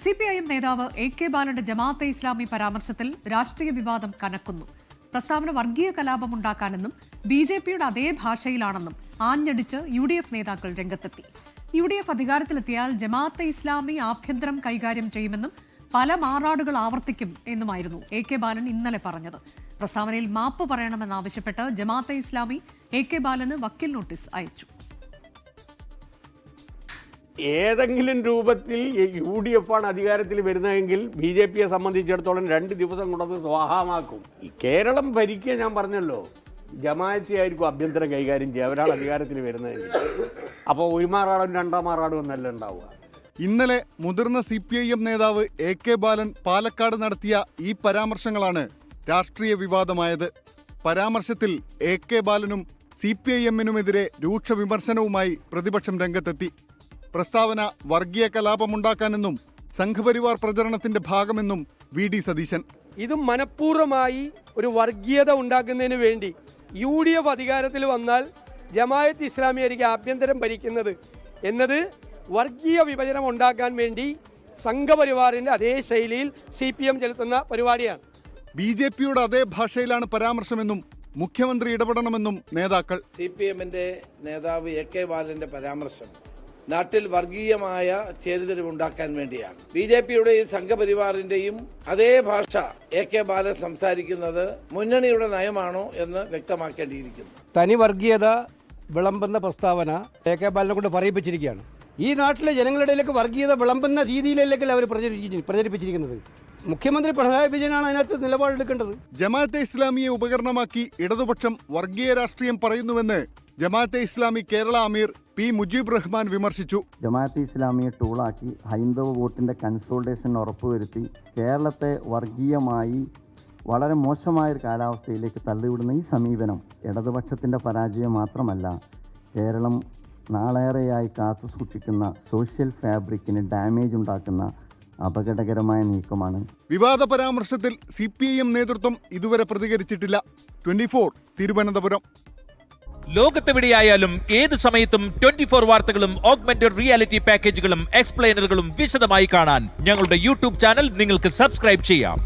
CPIM നേതാവ് AK. ബാലന്റെ ജമാഅത്തെ ഇസ്ലാമി പരാമർശത്തിൽ രാഷ്ട്രീയ വിവാദം കനക്കുന്നു. പ്രസ്താവന വർഗീയ കലാപമുണ്ടാക്കാനെന്നും ബിജെപിയുടെ അതേ ഭാഷയിലാണെന്നും ആഞ്ഞടിച്ച് യുഡിഎഫ് നേതാക്കൾ രംഗത്തെത്തി. യുഡിഎഫ് അധികാരത്തിലെത്തിയാൽ ജമാഅത്തെ ഇസ്ലാമി ആഭ്യന്തരം കൈകാര്യം ചെയ്യുമെന്നും പല മാറാടുകൾ ആവർത്തിക്കും എന്നുമായിരുന്നു എ.കെ. ബാലൻ ഇന്നലെ പറഞ്ഞത്. പ്രസ്താവനയിൽ മാപ്പ് പറയണമെന്നാവശ്യപ്പെട്ട് ജമാഅത്തെ ഇസ്ലാമി എ.കെ. ബാലന് വക്കീൽ നോട്ടീസ് അയച്ചു. ഏതെങ്കിലും രൂപത്തിൽ UDF ആണ് അധികാരത്തിൽ വരുന്നതെങ്കിൽ BJP സംബന്ധിച്ചിടത്തോളം 2 ദിവസം കൊണ്ടത് സ്വാഹമാക്കും. കേരളം ഭരിക്കുക ഞാൻ പറഞ്ഞല്ലോ, ജമാഅത്തെ ആയിരിക്കും ആഭ്യന്തരം കൈകാര്യം ചെയ്യുക. അവരാണ് അധികാരത്തിൽ വരുന്നതെങ്കിൽ. അപ്പോൾ ഒരു മാറാടും 2 മാറാടും എന്നല്ല ഉണ്ടാവുക. ഇന്നലെ മുതിർന്ന CPIM നേതാവ് എ.കെ. ബാലൻ പാലക്കാട് നടത്തിയ ഈ പരാമർശങ്ങളാണ് രാഷ്ട്രീയ വിവാദമായത്. പരാമർശത്തിൽ എ.കെ. ബാലനും CPIMനുമെതിരെ രൂക്ഷ വിമർശനവുമായി പ്രതിപക്ഷം രംഗത്തെത്തി. പ്രസ്താവന വർഗീയ കലാപമുണ്ടാക്കാനെന്നും സംഘപരിവാർ പ്രചരണത്തിന്റെ ഭാഗമെന്നും VD സതീശൻ. ഇത് മനഃപൂർവ്വമായി ഒരു വർഗീയത ഉണ്ടാക്കുന്നതിന് വേണ്ടി UDF അധികാരത്തിൽ വന്നാൽ ജമാഅത്ത് ഇസ്ലാമി ആയിരിക്കും ആഭ്യന്തരം ഭരിക്കുന്നത് എന്നത് വർഗീയ വിഭജനം ഉണ്ടാക്കാൻ വേണ്ടി സംഘപരിവാറിന്റെ അതേ ശൈലിയിൽ CPM ചെലുത്തുന്ന പരിപാടിയാണ്. BJPയുടെ അതേ ഭാഷയിലാണ് പരാമർശമെന്നും മുഖ്യമന്ത്രി ഇടപെടണമെന്നും നേതാക്കൾ. CPMന്റെ നേതാവ് എ.കെ. ബാലന്റെ പരാമർശം നാട്ടിൽ വർഗീയമായ ചേരിതിരിവുണ്ടാക്കാൻ വേണ്ടിയാണ്. BJPയുടെയും സംഘപരിവാറിന്റെയും അതേ ഭാഷ എ.കെ. ബാലൻ സംസാരിക്കുന്നത് മുന്നണിയുടെ നയമാണോ എന്ന് വ്യക്തമാക്കേണ്ടിയിരിക്കുന്നു. തനി വർഗീയത വിളമ്പുന്ന പ്രസ്താവന എ.കെ. ബാലനെ കൊണ്ട് പറയിപ്പിച്ചിരിക്കുകയാണ്. ഈ നാട്ടിലെ ജനങ്ങളുടെ ഇടയിലേക്ക് വർഗീയത വിളമ്പുന്ന രീതിയിലേക്ക് അവർ പ്രചരിപ്പിച്ചിരിക്കുന്നത്. മുഖ്യമന്ത്രി പിണറായി വിജയനാണ് അതിനകത്ത് നിലപാടെടുക്കേണ്ടത്. ജമാഅത്തെ ഇസ്ലാമിയെ ഉപകരണമാക്കി ഇടതുപക്ഷം വർഗീയ രാഷ്ട്രീയം പറയുന്നുവെന്ന് ജമാഅത്തെ ഇസ്ലാമി കേരള അമീർ പി. മുജീബ് റഹ്മാൻ വിമർശിച്ചു. ജമാഅത്തെ ഇസ്ലാമിയെ ടൂളാക്കി ഹൈന്ദവ വോട്ടിന്റെ കൺസോൾട്ടേഷൻ ഉറപ്പുവരുത്തി കേരളത്തെ വർഗീയമായി വളരെ മോശമായൊരു കാലാവസ്ഥയിലേക്ക് തള്ളിവിടുന്ന ഈ സമീപനം ഇടതുപക്ഷത്തിന്റെ പരാജയം മാത്രമല്ല, കേരളം നാളേറെയായി കാത്തുസൂക്ഷിക്കുന്ന സോഷ്യൽ ഫാബ്രിക്കിന് ഡാമേജ് ഉണ്ടാക്കുന്ന അപകടകരമായ നീക്കമാണ്. വിവാദ പരാമർശത്തിൽ CPIM നേതൃത്വം ഇതുവരെ പ്രതികരിച്ചിട്ടില്ല. 24 തിരുവനന്തപുരം. ലോകത്തെവിടെയായാലും ഏത് സമയത്തും 24 വാർത്തകളും ഓഗ്മെന്റഡ് റിയാലിറ്റി പാക്കേജുകളും എക്സ്പ്ലെയിനറുകളും വിശദമായി കാണാൻ ഞങ്ങളുടെ YouTube ചാനൽ നിങ്ങൾക്ക് സബ്സ്ക്രൈബ് ചെയ്യാം.